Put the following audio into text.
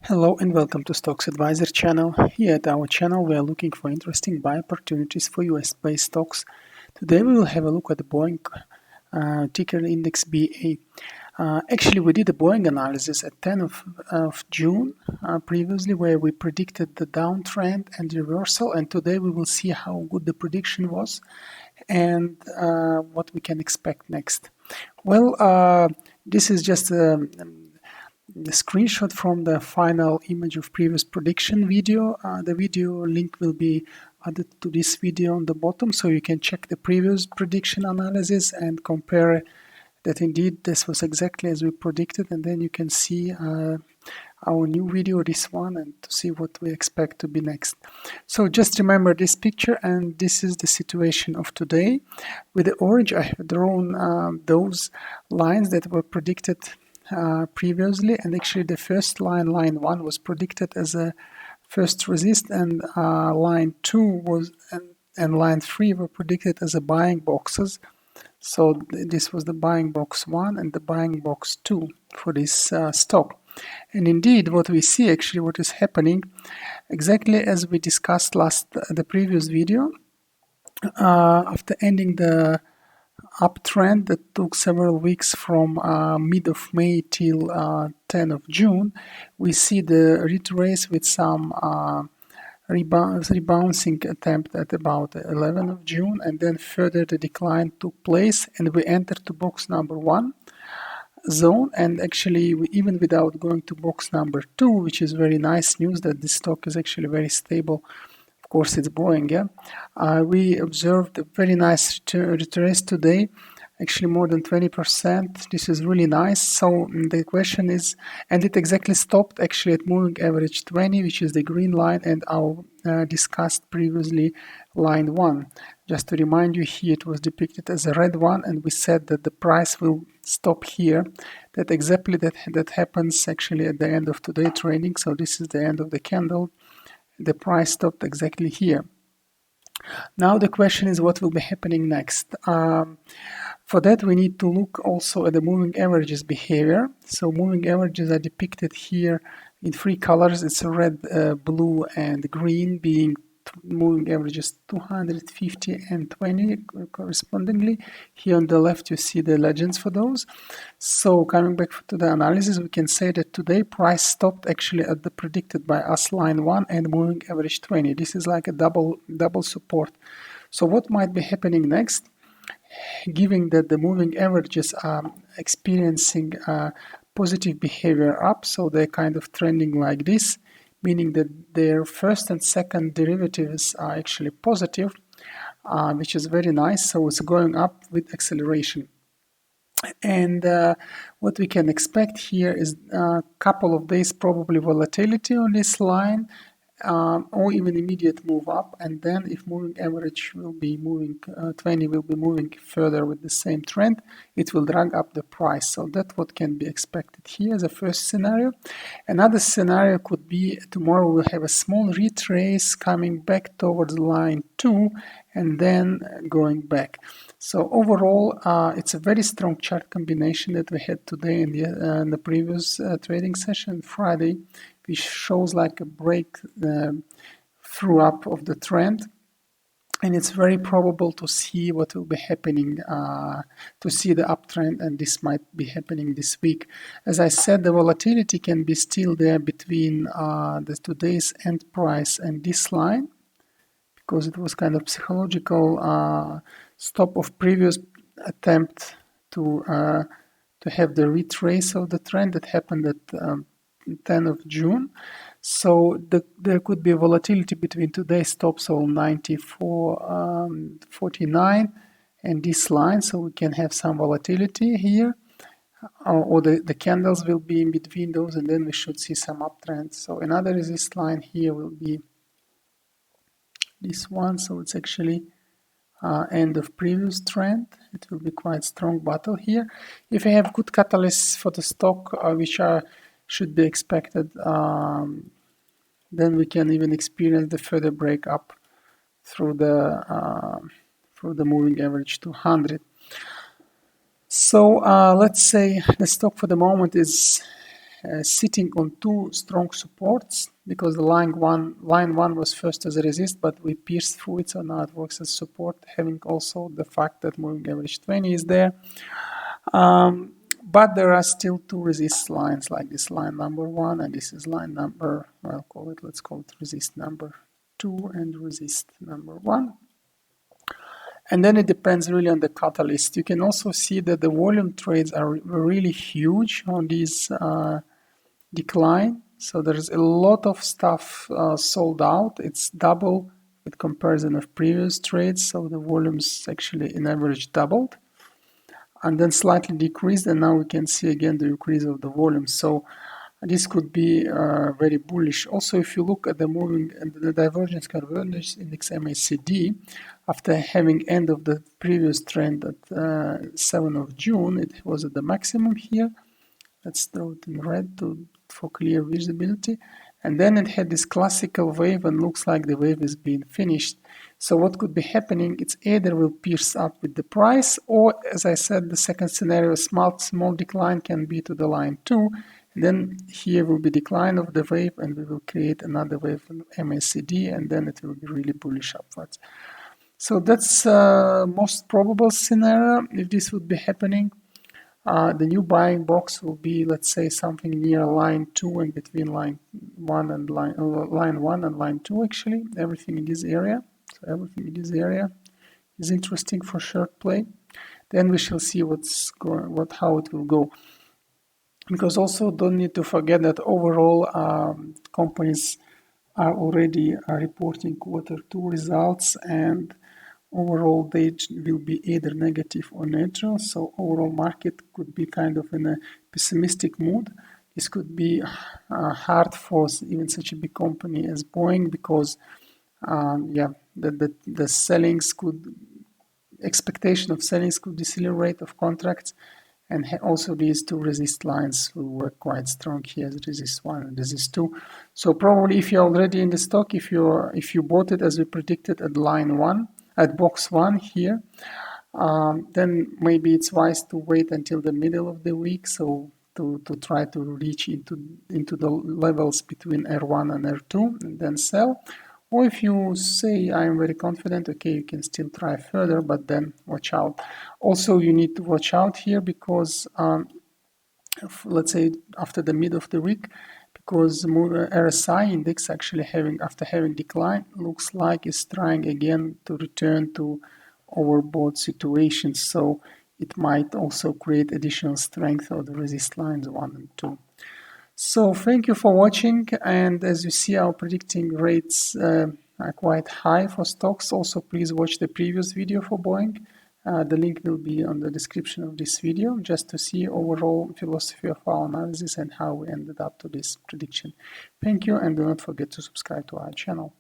Hello and welcome to Stocks Advisor channel. Here at our channel we are looking for interesting buy opportunities for US-based stocks. Today we will have a look at the Boeing ticker index BA. Actually we did a Boeing analysis at 10th of June previously where we predicted the downtrend and reversal, and today we will see how good the prediction was and what we can expect next. Well, this is just the screenshot from the final image of previous prediction video. The video link will be added to this video on the bottom, so you can check the previous prediction analysis and compare that indeed this was exactly as we predicted, and then you can see our new video, this one, and to see what we expect to be next. So just remember this picture, and this is the situation of today. With the orange I have drawn those lines that were predicted previously, and actually the first line 1 was predicted as a first resist, and line 2 was and line 3 were predicted as a buying boxes. So this was the buying box 1 and the buying box 2 for this stock. And indeed what we see, actually what is happening, exactly as we discussed the previous video, after ending the uptrend that took several weeks from mid of May till 10 of June, we see the retrace with some rebouncing attempt at about 11 of June, and then further the decline took place and we entered to box number 1 zone, and actually even without going to box number 2, which is very nice news that this stock is actually very stable. Of course it's Boeing, yeah. We observed a very nice retrace today, actually more than 20%. This is really nice. So the question is, and it exactly stopped actually at moving average 20, which is the green line, and our discussed previously line 1. Just to remind you, here it was depicted as a red one, and we said that the price will stop here. That exactly that happens actually at the end of today trading. So this is the end of the candle. The price stopped exactly here. Now the question is what will be happening next. For that we need to look also at the moving averages behavior. So moving averages are depicted here in 3 colors. It's red, blue and green, being moving averages 250 and 20 correspondingly. Here on the left you see the legends for those. So coming back to the analysis, we can say that today price stopped actually at the predicted by us line 1 and moving average 20. This is like a double support. So what might be happening next, given that the moving averages are experiencing positive behavior up, so they're kind of trending like this, meaning that their first and second derivatives are actually positive, which is very nice. So it's going up with acceleration. And what we can expect here is a couple of days probably volatility on this line, or even immediate move up, and then if moving average will be moving 20 will be moving further with the same trend, it will drag up the price. So that's what can be expected here as a first scenario. Another scenario could be tomorrow we'll have a small retrace coming back towards line 2 and then going back. So overall it's a very strong chart combination that we had today in the previous trading session Friday, which shows like a break through up of the trend, and it's very probable to see what will be happening, to see the uptrend, and this might be happening this week. As I said, the volatility can be still there between the today's end price and this line, because it was kind of psychological stop of previous attempt to have the retrace of the trend that happened at 10 of June. So there could be volatility between today's stop, so 94.49 and this line, so we can have some volatility here, or the candles will be in between those, and then we should see some uptrend. So another resist line here will be this one, so it's actually end of previous trend. It will be quite strong battle here. If we have good catalysts for the stock, which should be expected, then we can even experience the further break up through the moving average 200. So let's say the stock for the moment is sitting on two strong supports, because the line one was first as a resist, but we pierced through it, so now it works as support, having also the fact that moving average 20 is there. But there are still two resist lines, like this line number 1, and this is line number, let's call it resist number 2 and resist number 1. And then it depends really on the catalyst. You can also see that the volume trades are really huge on these decline. So there's a lot of stuff sold out. It's double with comparison of previous trades. So the volumes actually in average doubled and then slightly decreased. And now we can see again the increase of the volume. So this could be very bullish. Also, if you look at the moving and the divergence convergence index MACD, after having end of the previous trend at 7th of June, it was at the maximum here. Let's throw it in red for clear visibility. And then it had this classical wave and looks like the wave is being finished. So what could be happening, it's either will pierce up with the price, or as I said, the second scenario, small decline can be to the line 2. And then here will be decline of the wave and we will create another wave in MACD, and then it will be really bullish upwards. So that's most probable scenario if this would be happening. The new buying box will be, let's say, something near line 2 and between line 1 and line 1 and line 2 actually. Everything in this area. So everything in this area is interesting for short play. Then we shall see how it will go. Because also don't need to forget that overall companies are already reporting Q2 results, and overall they will be either negative or neutral. So overall market could be kind of in a pessimistic mood. This could be hard for even such a big company as Boeing, because the sellings could, expectation of sellings could decelerate of contracts. And also these two resist lines will work quite strong here, resist 1 and resist 2. So probably if you're already in the stock, if you bought it as we predicted at line 1, at box 1 here, then maybe it's wise to wait until the middle of the week, so to try to reach into the levels between R1 and R2 and then sell. Or if you say, I'm very confident, okay, you can still try further, but then watch out. Also, you need to watch out here because, let's say, after the mid of the week, because RSI index actually after having declined, looks like it's trying again to return to overbought situations. So it might also create additional strength of the resist lines 1 and 2. So thank you for watching, and as you see, our predicting rates are quite high for stocks. Also, please watch the previous video for Boeing. The link will be on the description of this video, just to see overall philosophy of our analysis and how we ended up to this prediction. Thank you, and do not forget to subscribe to our channel.